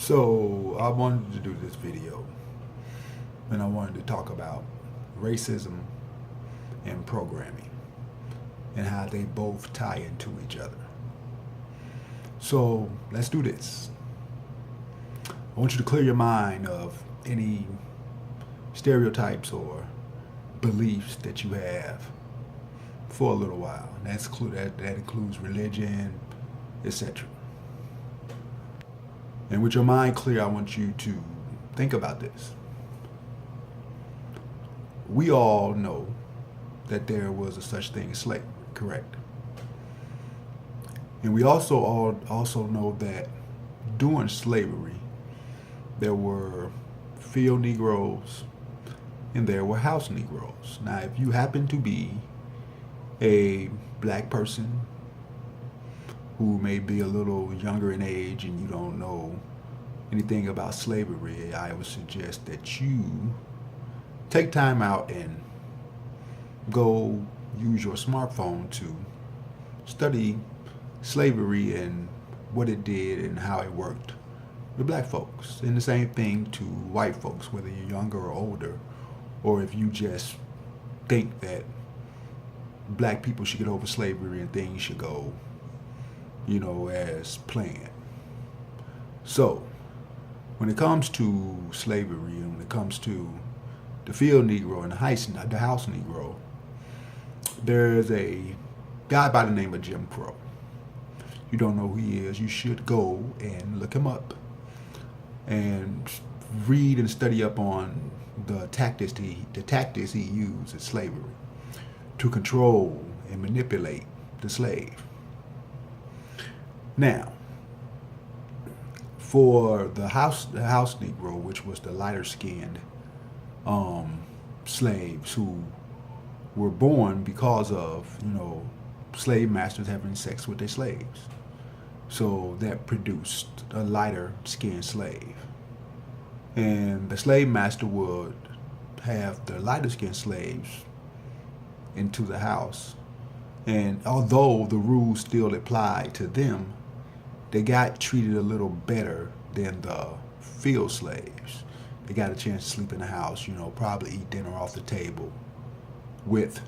So I wanted to do this video and I wanted to talk about racism and programming and how they both tie into each other. So let's do this. I want you to clear your mind of any stereotypes or beliefs that you have for a little while. That includes religion, etc. And with your mind clear, I want you to think about this. We all know that there was a such thing as slavery, correct? And we also know that during slavery, there were field Negroes and there were house Negroes. Now, if you happen to be a black person who may be a little younger in age and you don't know anything about slavery, I would suggest that you take time out and go use your smartphone to study slavery and what it did and how it worked with black folks. And the same thing to white folks, whether you're younger or older, or if you just think that black people should get over slavery and things should go, as planned. So, when it comes to slavery and when it comes to the field Negro and the house Negro, there's a guy by the name of Jim Crow. You don't know who he is, you should go and look him up and read and study up on the tactics he used in slavery to control and manipulate the slave. Now, for the house Negro, which was the lighter skinned slaves who were born because of slave masters having sex with their slaves, so that produced a lighter skinned slave, and the slave master would have the lighter skinned slaves into the house, and although the rules still applied to them, they got treated a little better than the field slaves. They got a chance to sleep in the house, probably eat dinner off the table with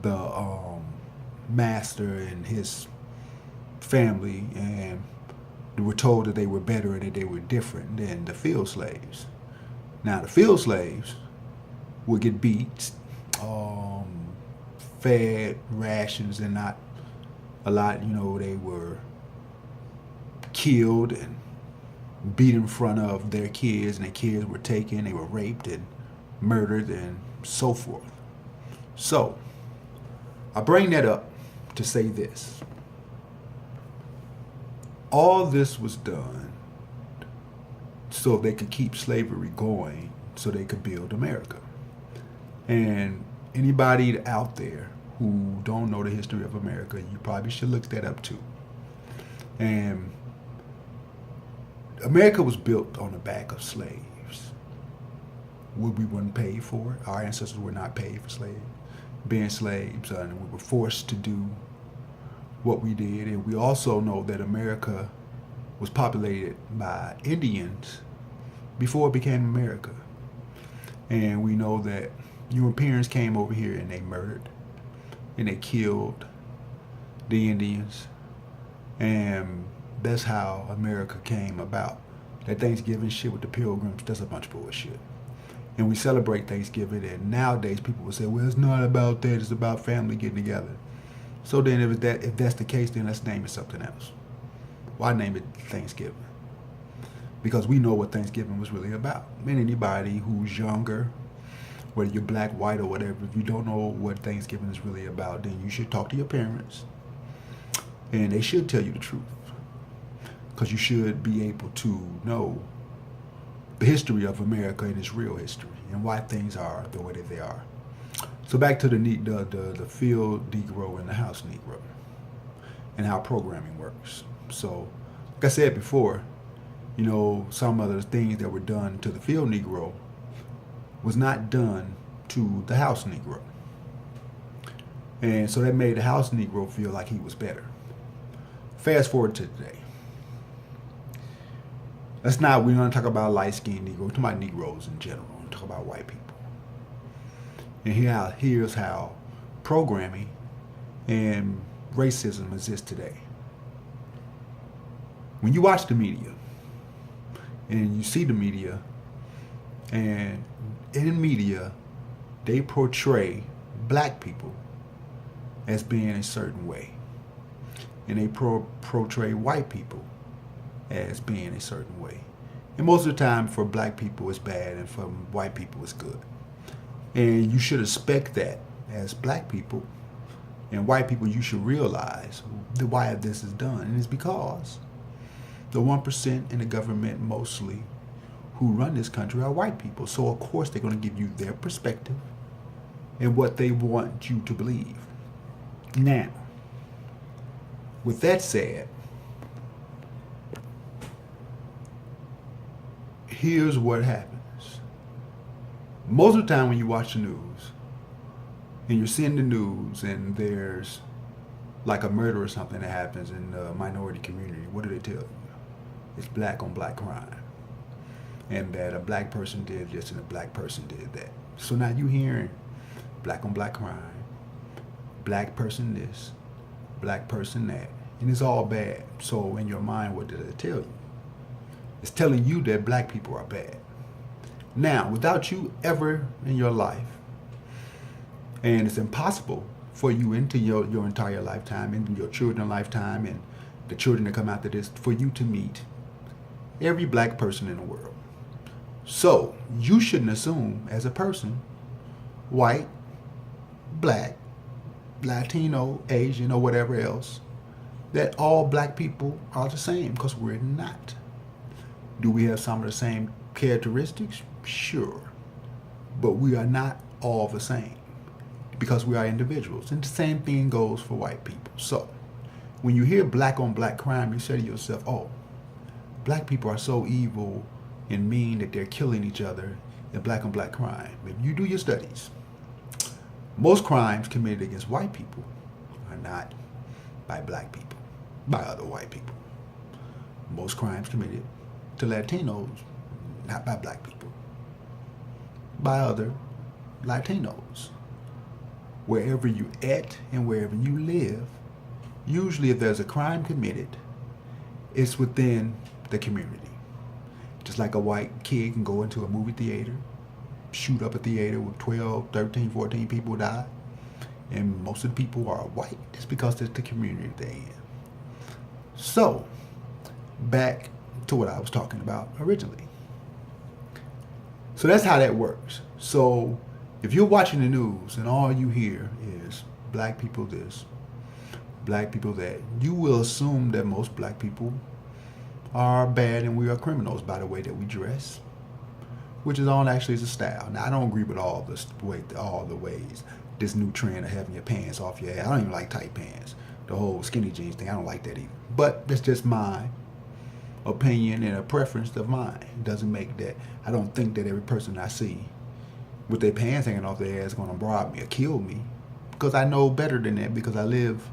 the master and his family, and they were told that they were better and that they were different than the field slaves. Now, the field slaves would get beat, fed rations and not a lot, they were killed and beat in front of their kids, and their kids were taken, they were raped and murdered and so forth. So, I bring that up to say this. All this was done so they could keep slavery going, so they could build America. And anybody out there who don't know the history of America, you probably should look that up too. And America was built on the back of slaves. We weren't paid for it. Our ancestors were not paid for being slaves, and we were forced to do what we did. And we also know that America was populated by Indians before it became America. And we know that Europeans came over here and they murdered and they killed the Indians, and that's how America came about. That Thanksgiving shit with the Pilgrims, that's a bunch of bullshit. And we celebrate Thanksgiving, and nowadays people will say, well, it's not about that, it's about family getting together. So then if that's the case, then let's name it something else. Why name it Thanksgiving? Because we know what Thanksgiving was really about. And anybody who's younger, whether you're black, white, or whatever, if you don't know what Thanksgiving is really about, then you should talk to your parents, and they should tell you the truth. Because you should be able to know the history of America and its real history and why things are the way that they are. So back to the field Negro and the house Negro and how programming works. So, like I said before, some of the things that were done to the field Negro was not done to the house Negro. And so that made the house Negro feel like he was better. Fast forward to today. We're going to talk about light-skinned Negroes. We're talking about Negroes in general. We're talking about white people. And here's how programming and racism exists today. When you watch the media and you see the media, and in media, they portray black people as being a certain way. And they portray white people as being a certain way. And most of the time for black people it's bad and for white people it's good. And you should expect that as black people. And white people, you should realize why this is done. And it's because the 1% in the government mostly who run this country are white people. So of course they're going to give you their perspective and what they want you to believe. Now, with that said, here's what happens. Most of the time when you watch the news and you're seeing the news and there's like a murder or something that happens in the minority community, what do they tell you? It's black on black crime. And that a black person did this and a black person did that. So now you hearing black on black crime, black person this, black person that, and it's all bad. So in your mind, what did it tell you? It's telling you that black people are bad. Now, without you ever in your life, and it's impossible for you into your entire lifetime, into your children's lifetime, and the children that come after this, for you to meet every black person in the world. So you shouldn't assume as a person, white, black, Latino, Asian, or whatever else, that all black people are the same, because we're not. Do we have some of the same characteristics? Sure. But we are not all the same, because we are individuals. And the same thing goes for white people. So when you hear black on black crime, you say to yourself, oh, black people are so evil and mean that they're killing each other in black on black crime. If you do your studies, most crimes committed against white people are not by black people, by other white people. Most crimes committed to Latinos, not by black people, by other Latinos. Wherever you at and wherever you live, usually if there's a crime committed, it's within the community. Just like a white kid can go into a movie theater, shoot up a theater with 12, 13, 14 people die, and most of the people are white. That's because that's the community they're in. So, back to what I was talking about originally. So that's how that works. So if you're watching the news and all you hear is black people this, black people that, you will assume that most black people are bad and we are criminals by the way that we dress, which is all actually is a style. Now I don't agree with all the ways this new trend of having your pants off your ass. I don't even like tight pants. The whole skinny jeans thing, I don't like that either. But that's just my opinion and a preference of mine. It doesn't make that. I don't think that every person I see with their pants hanging off their ass is going to rob me or kill me, because I know better than that, because I live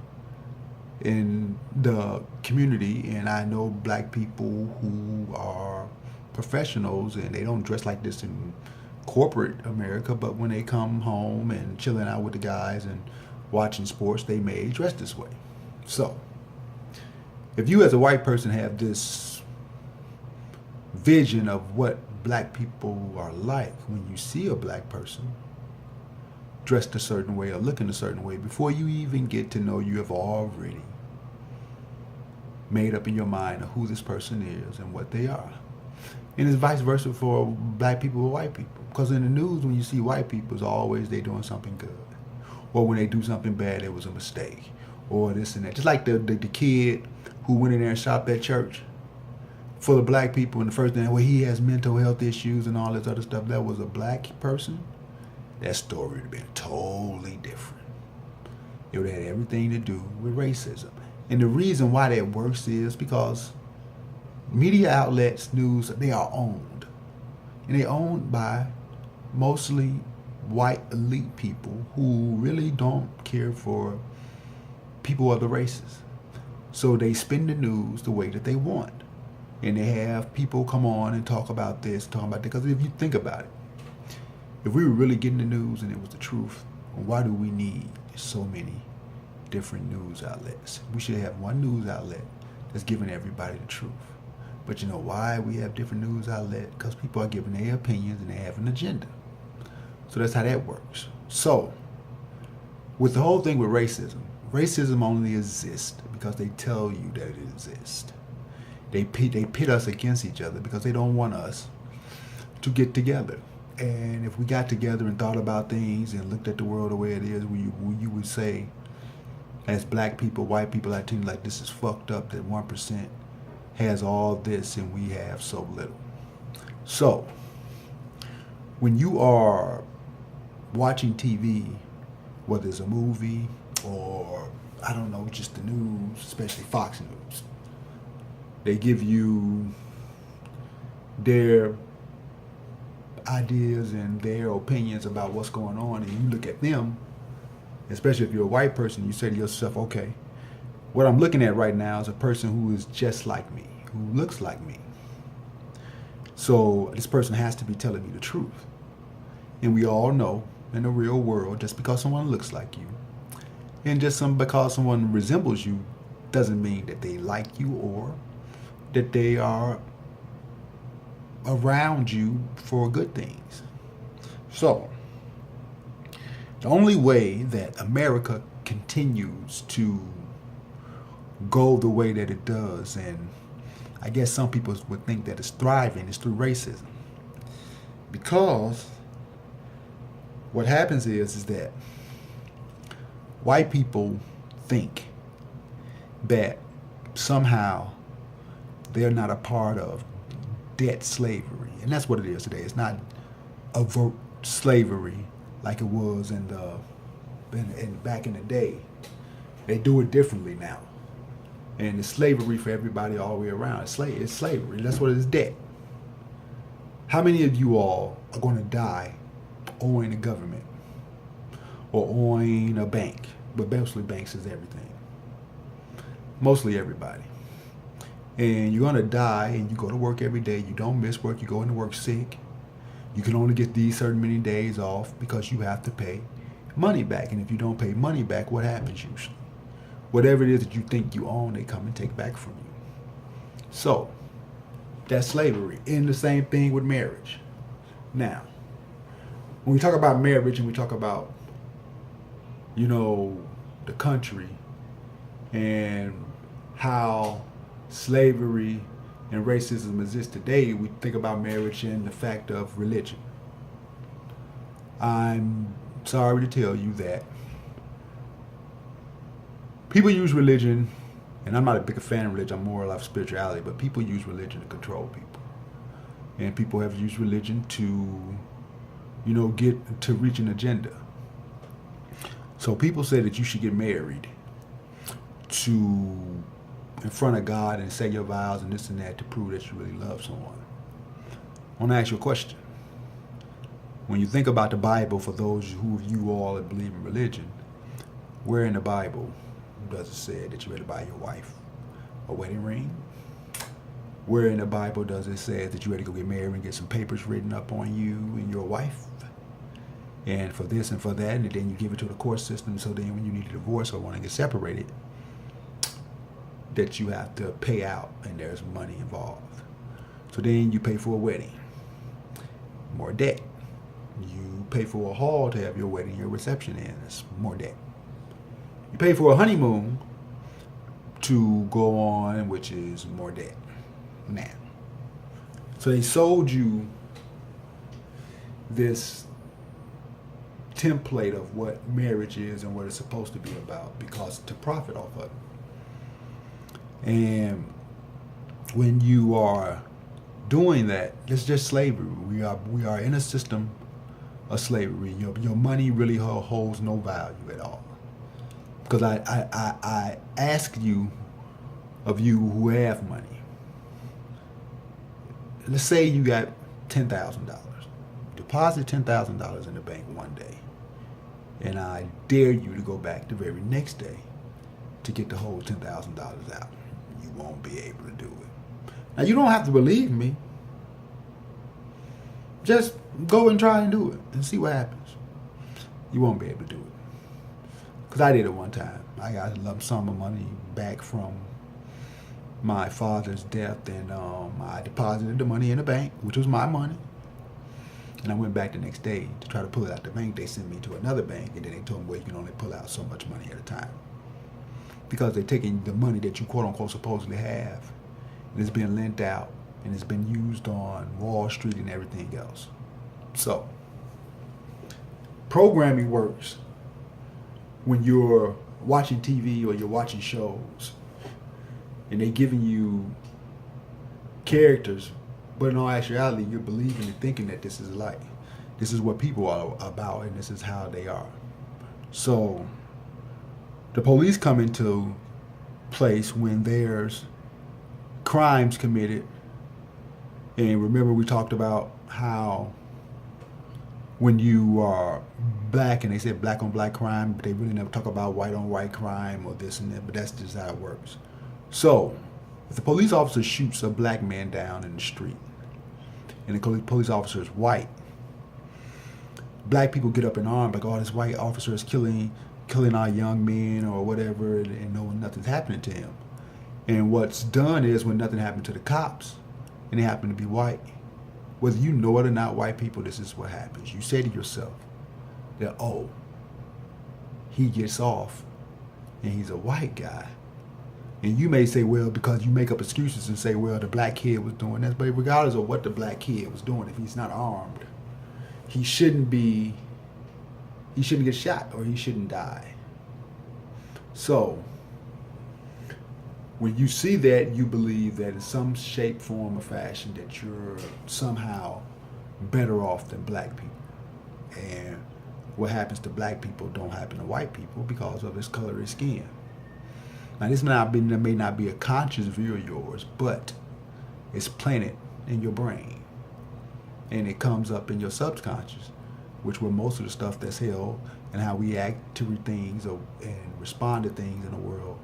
in the community and I know black people who are professionals and they don't dress like this in corporate America, but when they come home and chilling out with the guys and watching sports, they may dress this way. So if you as a white person have this vision of what black people are like, when you see a black person dressed a certain way or looking a certain way, before you even get to know, you have already made up in your mind of who this person is and what they are. And it's vice versa for black people and white people. Because in the news, when you see white people, it's always they doing something good. Or when they do something bad, it was a mistake. Or this and that. Just like the kid who went in there and shopped at church full of black people, and the first thing, well, he has mental health issues and all this other stuff. That was a black person. That story would have been totally different. It would have had everything to do with racism. And the reason why that works is because media outlets, news, they are owned. And they're owned by mostly white elite people who really don't care for people of other races. So they spin the news the way that they want. And they have people come on and talk about this, talk about that. Because if you think about it, if we were really getting the news and it was the truth, why do we need so many different news outlets? We should have one news outlet that's giving everybody the truth. But you know why we have different news outlets? Because people are giving their opinions and they have an agenda. So that's how that works. So, with the whole thing with racism, racism only exists because they tell you that it exists. They pit us against each other because they don't want us to get together. And if we got together and thought about things and looked at the world the way it is, you would say, as black people, white people, Latinos, like, this is fucked up that 1% has all this and we have so little. So, when you are watching TV, whether it's a movie or, I don't know, just the news, especially Fox News, they give you their ideas and their opinions about what's going on, and you look at them, especially if you're a white person, you say to yourself, okay, what I'm looking at right now is a person who is just like me, who looks like me. So this person has to be telling me the truth. And we all know in the real world, just because someone looks like you and just because someone resembles you doesn't mean that they like you or that they are around you for good things. So the only way that America continues to go the way that it does, and I guess some people would think that it's thriving, is through racism. Because what happens is that white people think that somehow they're not a part of debt slavery. And that's what it is today. It's not overt slavery like it was in back in the day. They do it differently now. And it's slavery for everybody all the way around. It's slavery. That's what it is, debt. How many of you all are going to die owing the government or owing a bank? But mostly banks is everything. Mostly everybody. And you're going to die and you go to work every day. You don't miss work. You go into work sick. You can only get these certain many days off because you have to pay money back. And if you don't pay money back, what happens usually? Whatever it is that you think you own, they come and take back from you. So, that's slavery. And the same thing with marriage. Now, when we talk about marriage and we talk about, the country and how slavery and racism exists today, we think about marriage and the fact of religion. I'm sorry to tell you that people use religion, and I'm not a big fan of religion, I'm more like spirituality, but people use religion to control people. And people have used religion to, get to reach an agenda. So people say that you should get married in front of God and say your vows and this and that to prove that you really love someone. I want to ask you a question. When you think about the Bible, for those who you all that believe in religion, where in the Bible does it say that you had to buy your wife a wedding ring? Where in the Bible does it say that you had to go get married and get some papers written up on you and your wife? And for this and for that, and then you give it to the court system, so then when you need a divorce or want to get separated, that you have to pay out and there's money involved. So then you pay for a wedding. More debt. You pay for a hall to have your wedding, your reception in. It's more debt. You pay for a honeymoon to go on, which is more debt. Now, so they sold you this template of what marriage is and what it's supposed to be about because to profit off of it. And when you are doing that, it's just slavery. We are in a system of slavery. Your money really holds no value at all. Because I ask you, of you who have money, let's say you got $10,000. Deposit $10,000 in the bank one day. And I dare you to go back the very next day to get the whole $10,000 out. You won't be able to do it. Now, you don't have to believe me. Just go and try and do it and see what happens. You won't be able to do it. Because I did it one time. I got a lump sum of money back from my father's death, and I deposited the money in the bank, which was my money. And I went back the next day to try to pull it out the bank. They sent me to another bank, and then they told me, well, you can only pull out so much money at a time. Because they're taking the money that you quote-unquote supposedly have, and it's being lent out, and it's been used on Wall Street and everything else. So, programming works when you're watching TV or you're watching shows, and they're giving you characters, but in all actuality, you're believing and thinking that this is like, this is what people are about, and this is how they are. So, the police come into place when there's crimes committed. And remember, we talked about how when you are black, and they said black on black crime, but they really never talk about white on white crime or this and that, but that's just how it works. So, if the police officer shoots a black man down in the street, and the police officer is white, black people get up in arms like, oh, this white officer is killing our young men or whatever, and no, nothing's happening to him. And what's done is, when nothing happened to the cops, and they happen to be white, whether you know it or not, white people, this is what happens. You say to yourself that, oh, he gets off, and he's a white guy. And you may say, well, because you make up excuses and say, well, the black kid was doing this. But regardless of what the black kid was doing, if he's not armed, he shouldn't get shot, or he shouldn't die. So, when you see that, you believe that in some shape, form, or fashion that you're somehow better off than black people. And what happens to black people don't happen to white people because of his color of skin. Now, this may not be a conscious view of yours, but it's planted in your brain. And it comes up in your subconscious, which where most of the stuff that's held and how we act to things and respond to things in the world,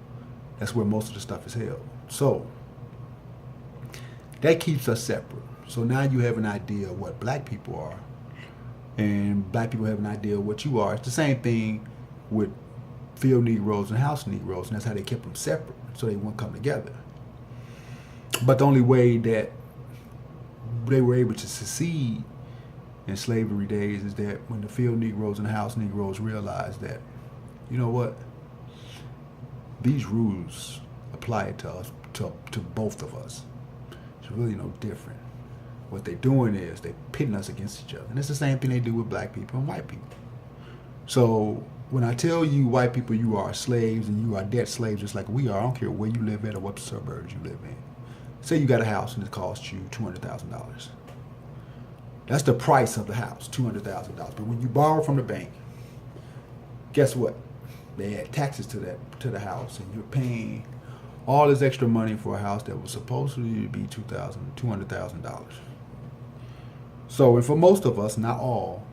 that's where most of the stuff is held. So, that keeps us separate. So now you have an idea of what black people are, and black people have an idea of what you are. It's the same thing with field Negroes and house Negroes, and that's how they kept them separate, so they wouldn't come together. But the only way that they were able to succeed in slavery days is that when the field Negroes and house Negroes realized that, you know what, these rules apply to us, to both of us. It's really no different. What they're doing is they're pitting us against each other. And it's the same thing they do with black people and white people. So when I tell you white people you are slaves and you are debt slaves just like we are, I don't care where you live at or what suburbs you live in. Say you got a house and it costs you $200,000. That's the price of the house, $200,000. But when you borrow from the bank, guess what? They add taxes to the house, and you're paying all this extra money for a house that was supposed to be $200,000. So, and for most of us, not all,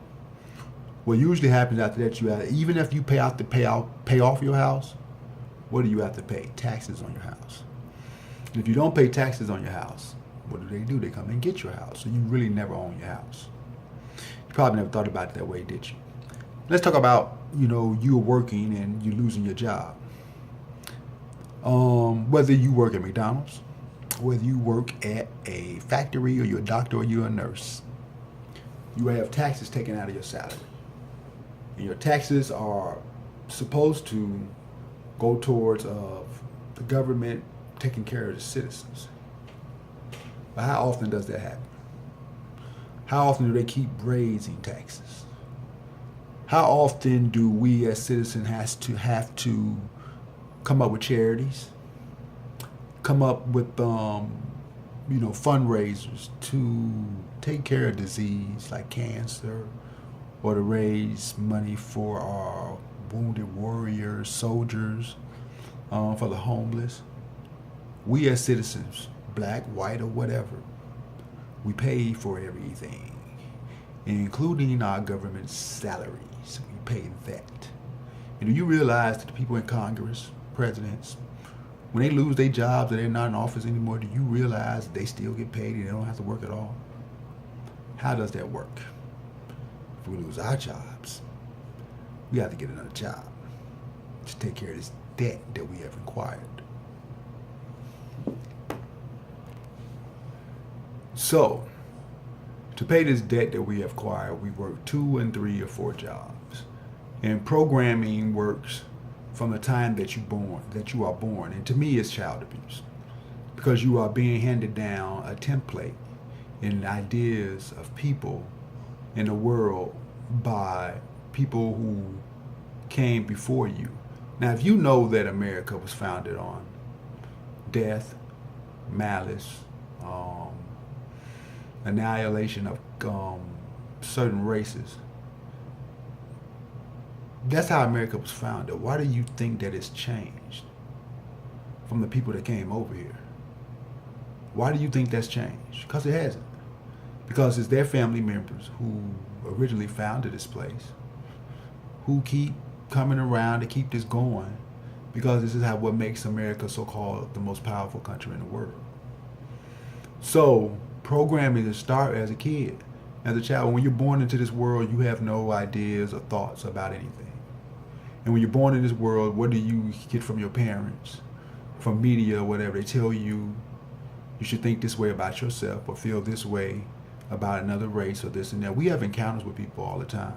what usually happens after that, even if you pay off your house, what do you have to pay? Taxes on your house. And if you don't pay taxes on your house, what do? They come and get your house. So you really never own your house. You probably never thought about it that way, did you? Let's talk about, you're working and you're losing your job. Whether you work at McDonald's, whether you work at a factory, or you're a doctor, or you're a nurse, you have taxes taken out of your salary. And your taxes are supposed to go towards the government taking care of the citizens. But how often does that happen? How often do they keep raising taxes? How often do we as citizens have to come up with charities, come up with fundraisers to take care of disease like cancer, or to raise money for our wounded warriors, soldiers, for the homeless? We as citizens, black, white, or whatever, we pay for everything, including our government salaries. We pay that. And do you realize that the people in Congress, presidents, When they lose their jobs or they're not in office anymore, do you realize they still get paid and they don't have to work at all? How does that work? If we lose our jobs, we have to get another job to take care of this debt that we have acquired. So, to pay this debt that we have acquired, we work 2 and 3 or 4 jobs. And programming works from the time that you are born. And to me, it's child abuse, because you are being handed down a template and ideas of people in the world by people who came before you. Now, if you know that America was founded on death, malice, annihilation of certain races, that's how America was founded. Why do you think that it's changed from the people that came over here? Why do you think that's changed? Because it hasn't. Because it's their family members who originally founded this place, who keep coming around to keep this going, because this is what makes America so-called the most powerful country in the world. So programming is start as a kid, as a child. When you're born into this world, you have no ideas or thoughts about anything. And when you're born in this world, what do you get from your parents, from media or whatever? They tell you should think this way about yourself or feel this way about another race or this and that. We have encounters with people all the time.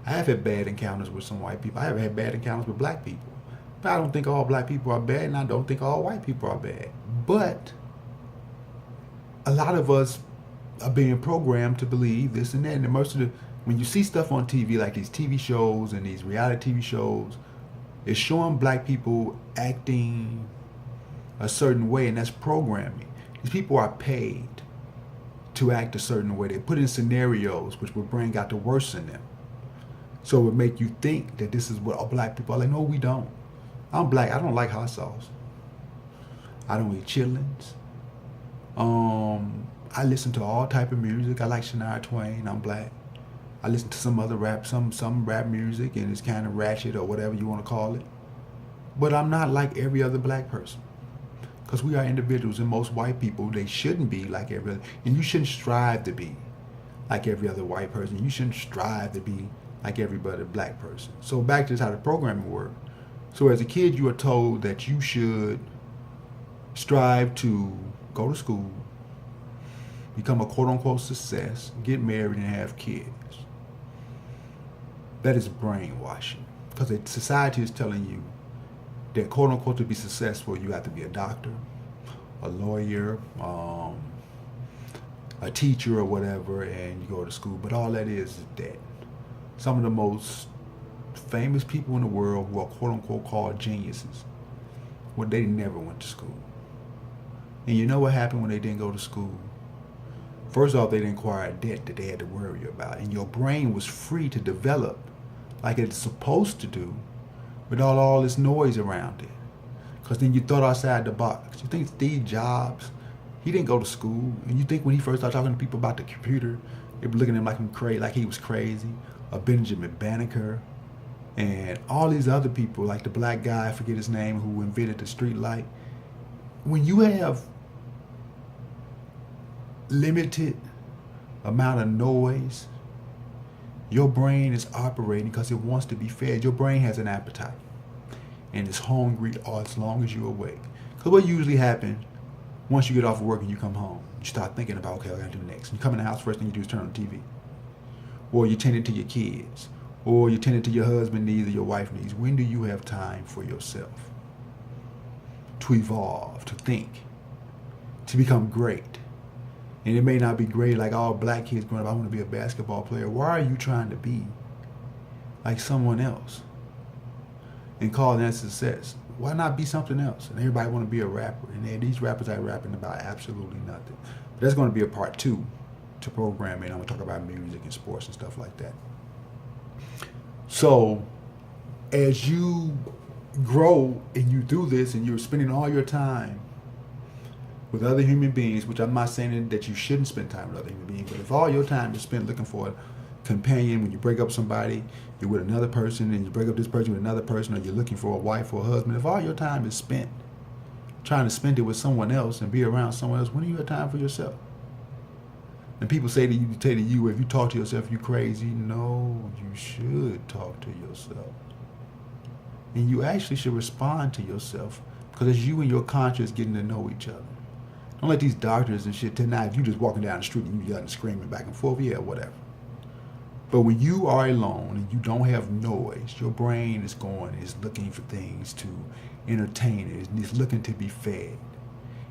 I have had bad encounters with some white people. I have had bad encounters with black people. But I don't think all black people are bad, and I don't think all white people are bad. But a lot of us are being programmed to believe this and that. And most of when you see stuff on TV, like these TV shows and these reality TV shows, it's showing black people acting a certain way, and that's programming. These people are paid to act a certain way. They put in scenarios which will bring out the worst in them. So it would make you think that this is what all black people are like. No, we don't. I'm black. I don't like hot sauce. I don't eat chitlins. I listen to all type of music. I like Shania Twain. I'm black. I listen to some other rap, some rap music, and it's kind of ratchet or whatever you want to call it. But I'm not like every other black person, because we are individuals, and most white people, they shouldn't be like every other. And you shouldn't strive to be like every other white person. You shouldn't strive to be like every other black person. So back to this, how the programming works. So as a kid, you are told that you should strive to go to school, become a quote-unquote success, get married, and have kids. That is brainwashing, because society is telling you that quote-unquote to be successful, you have to be a doctor, a lawyer, a teacher or whatever, and you go to school. But all that is debt. Some of the most famous people in the world who are quote-unquote called geniuses, well, they never went to school. And you know what happened when they didn't go to school? First off, they didn't acquire a debt that they had to worry about. And your brain was free to develop like it's supposed to do without all this noise around it. Because then you thought outside the box. You think Steve Jobs, he didn't go to school. And you think when he first started talking to people about the computer, they were looking at him like he was crazy. Or Benjamin Banneker. And all these other people, like the black guy, I forget his name, who invented the street light. When you have limited amount of noise, your brain is operating because it wants to be fed. Your brain has an appetite, and it's hungry all as long as you're awake. Because what usually happens once you get off work and you come home, you start thinking about, okay, what I gotta do next. You come in the house, first thing you do is turn on TV, or you tend to your kids, or you tend to your husband needs or your wife needs. When do you have time for yourself to evolve, to think, to become great? And it may not be great like all black kids growing up, I want to be a basketball player. Why are you trying to be like someone else and calling that success? Why not be something else? And everybody want to be a rapper. And these rappers are rapping about absolutely nothing. But that's going to be a part 2 to programming. I'm going to talk about music and sports and stuff like that. So as you grow and you do this and you're spending all your time with other human beings, which I'm not saying that you shouldn't spend time with other human beings, but if all your time is spent looking for a companion, when you break up with somebody, you're with another person, and you break up this person with another person, or you're looking for a wife or a husband, if all your time is spent trying to spend it with someone else and be around someone else, when do you have time for yourself? And people say to you, if you talk to yourself, you crazy. No, you should talk to yourself. And you actually should respond to yourself, because it's you and your conscience getting to know each other. Don't let these doctors and shit tonight, if you just walking down the street and you yelling, screaming back and forth, yeah, whatever. But when you are alone and you don't have noise, your brain is looking for things to entertain it. It's looking to be fed.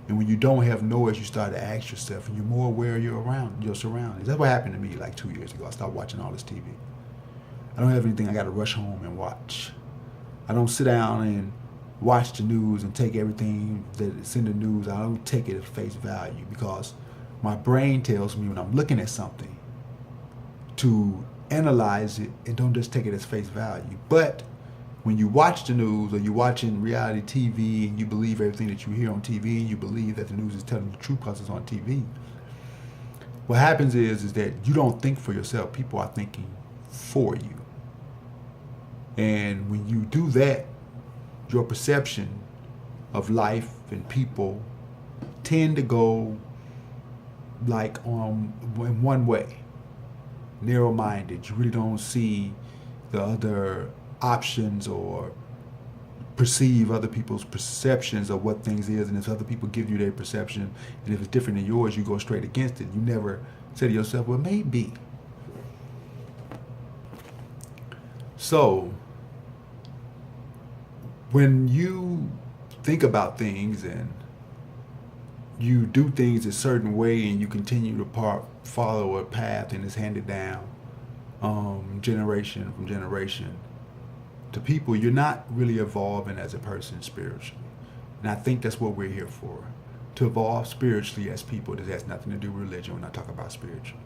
And when you don't have noise, you start to ask yourself, and you're more aware of your surroundings. That's what happened to me like 2 years ago. I stopped watching all this TV. I don't have anything I got to rush home and watch. I don't sit down and watch the news and take everything that's in the news. I don't take it at face value, because my brain tells me when I'm looking at something to analyze it and don't just take it as face value. But when you watch the news, or you're watching reality TV and you believe everything that you hear on TV, and you believe that the news is telling the truth because it's on TV, what happens is that you don't think for yourself. People are thinking for you. And when you do that, your perception of life and people tend to go like in one way, narrow-minded. You really don't see the other options or perceive other people's perceptions of what things is. And if other people give you their perception, and if it's different than yours, you go straight against it. You never say to yourself, well, maybe. So when you think about things and you do things a certain way, and you continue to follow a path and it's handed down generation from generation to people, you're not really evolving as a person spiritually. And I think that's what we're here for, to evolve spiritually as people. This has nothing to do with religion when I talk about spiritual.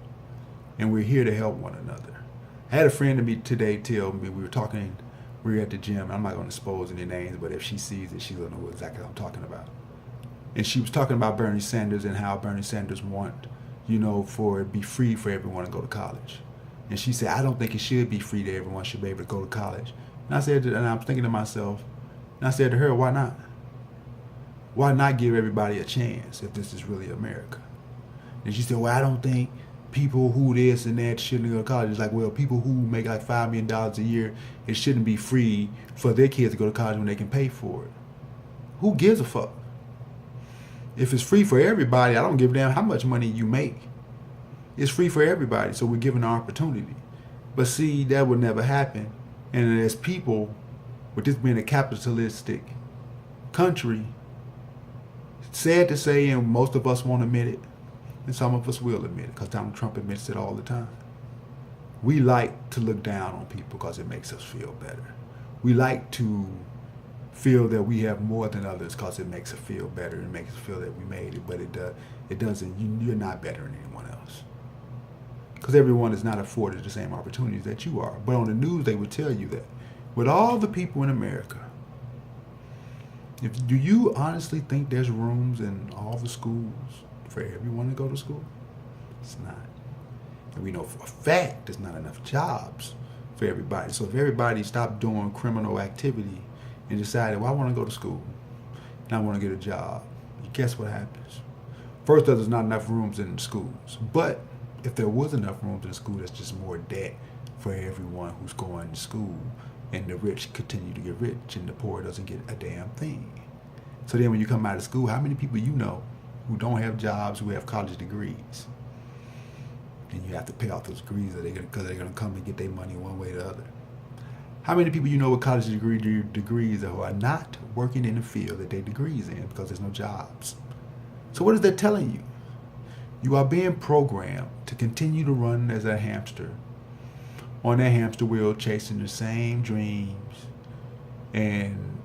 And we're here to help one another. I had a friend of me today tell me, we were at the gym. I'm not going to expose any names, but if she sees it, she's going to know exactly what I'm talking about. And she was talking about Bernie Sanders and how Bernie Sanders want, for it to be free for everyone to go to college. And she said, I don't think it should be free to everyone should be able to go to college. And I said, and I'm thinking to myself, and I said to her, why not? Why not give everybody a chance if this is really America? And she said, well, I don't think people who this and that shouldn't go to college. It's like, well, people who make like $5 million a year, it shouldn't be free for their kids to go to college when they can pay for it. Who gives a fuck? If it's free for everybody, I don't give a damn how much money you make. It's free for everybody, so we're given an opportunity. But see, that would never happen. And as people, with this being a capitalistic country, sad to say, and most of us won't admit it, and some of us will admit it, because Donald Trump admits it all the time. We like to look down on people because it makes us feel better. We like to feel that we have more than others because it makes us feel better. It makes us feel that we made it, but it doesn't. You're not better than anyone else, because everyone is not afforded the same opportunities that you are. But on the news, they would tell you that. With all the people in America, do you honestly think there's rooms in all the schools for everyone to go to school? It's not. And we know for a fact there's not enough jobs for everybody. So if everybody stopped doing criminal activity and decided, well, I want to go to school and I want to get a job, guess what happens? First, there's not enough rooms in the schools. But if there was enough rooms in the school, that's just more debt for everyone who's going to school. And the rich continue to get rich and the poor doesn't get a damn thing. So then when you come out of school, how many people you know who don't have jobs, who have college degrees? And you have to pay off those degrees because they're going to come and get their money one way or the other. How many people you know with college degrees who are not working in the field that their degrees in because there's no jobs? So what is that telling you? You are being programmed to continue to run as a hamster on that hamster wheel, chasing the same dreams and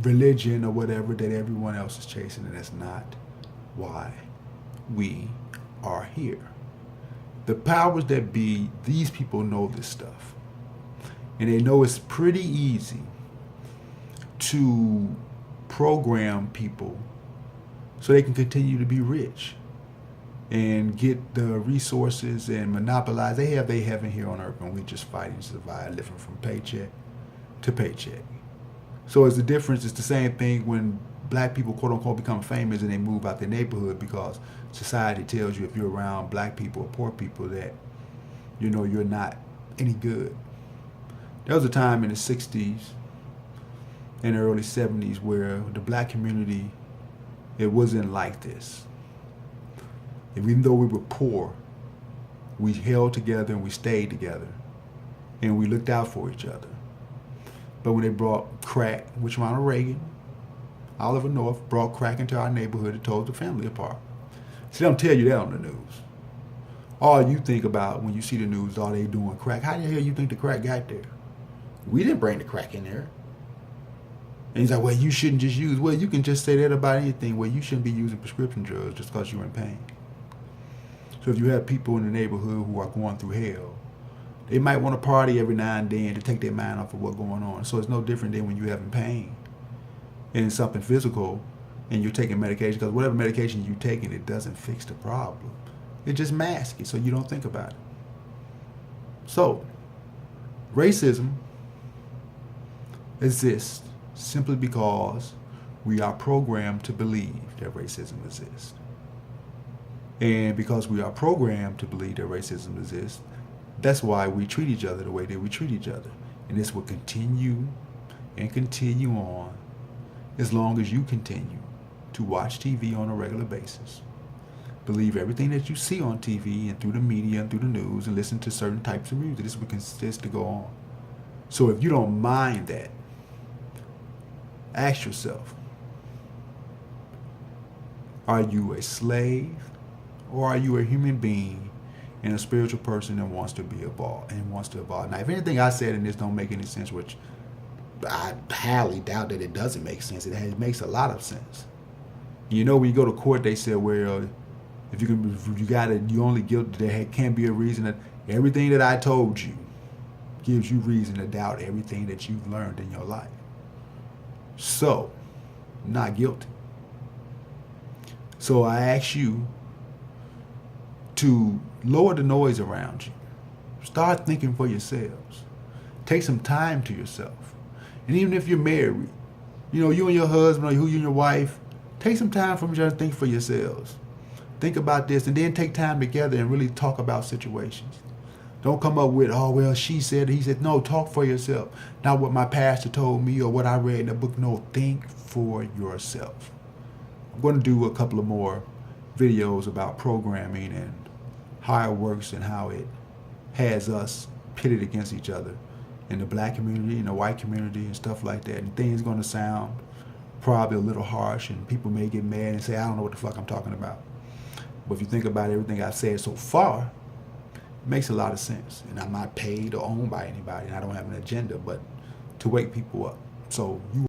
religion or whatever that everyone else is chasing, and that's not why we are here. The powers that be, these people know this stuff, and they know it's pretty easy to program people so they can continue to be rich and get the resources and monopolize. They have heaven here on earth, and we're just fighting to survive, living from paycheck to paycheck. So it's the difference. It's the same thing when black people, quote unquote, become famous and they move out their neighborhood because society tells you if you're around black people or poor people that, you know, you're not any good. There was a time in the 60s and early 70s where the black community, it wasn't like this. Even though we were poor, we held together and we stayed together and we looked out for each other. But when they brought crack, which Ronald Reagan, Oliver North, brought crack into our neighborhood, it tore the family apart. See, they don't tell you that on the news. All you think about when you see the news, all they doing crack. How the hell you think the crack got there? We didn't bring the crack in there. And he's like, well, you shouldn't just use. Well, you can just say that about anything. Well, you shouldn't be using prescription drugs just because you're in pain. So if you have people in the neighborhood who are going through hell, they might want to party every now and then to take their mind off of what's going on. So it's no different than when you're having pain and it's something physical and you're taking medication, because whatever medication you're taking, it doesn't fix the problem. It just masks it so you don't think about it. So racism exists simply because we are programmed to believe that racism exists. And because we are programmed to believe that racism exists, that's why we treat each other the way that we treat each other. And this will continue and continue on as long as you continue to watch TV on a regular basis. Believe everything that you see on TV and through the media and through the news, and listen to certain types of music. This will consist to go on. So if you don't mind that, ask yourself, are you a slave or are you a human being and a spiritual person that wants to be evolved and wants to evolve? Now, if anything I said in this don't make any sense, which I highly doubt that it doesn't make sense, it makes a lot of sense. You know, when you go to court, they say, well, if you only guilty, there can't be a reason that everything that I told you gives you reason to doubt everything that you've learned in your life. So, not guilty. So I ask you to lower the noise around you. Start thinking for yourselves. Take some time to yourself. And even if you're married, you know, you and your husband or you and your wife, take some time from each other to think for yourselves. Think about this and then take time together and really talk about situations. Don't come up with, oh, well, she said, he said. No, talk for yourself. Not what my pastor told me or what I read in the book. No, think for yourself. I'm going to do a couple of more videos about programming and how it works and how it has us pitted against each other in the black community and the white community and stuff like that. And things going to sound probably a little harsh and people may get mad and say, I don't know what the fuck I'm talking about. But if you think about everything I've said so far, it makes a lot of sense. And I'm not paid or owned by anybody and I don't have an agenda but to wake people up. So you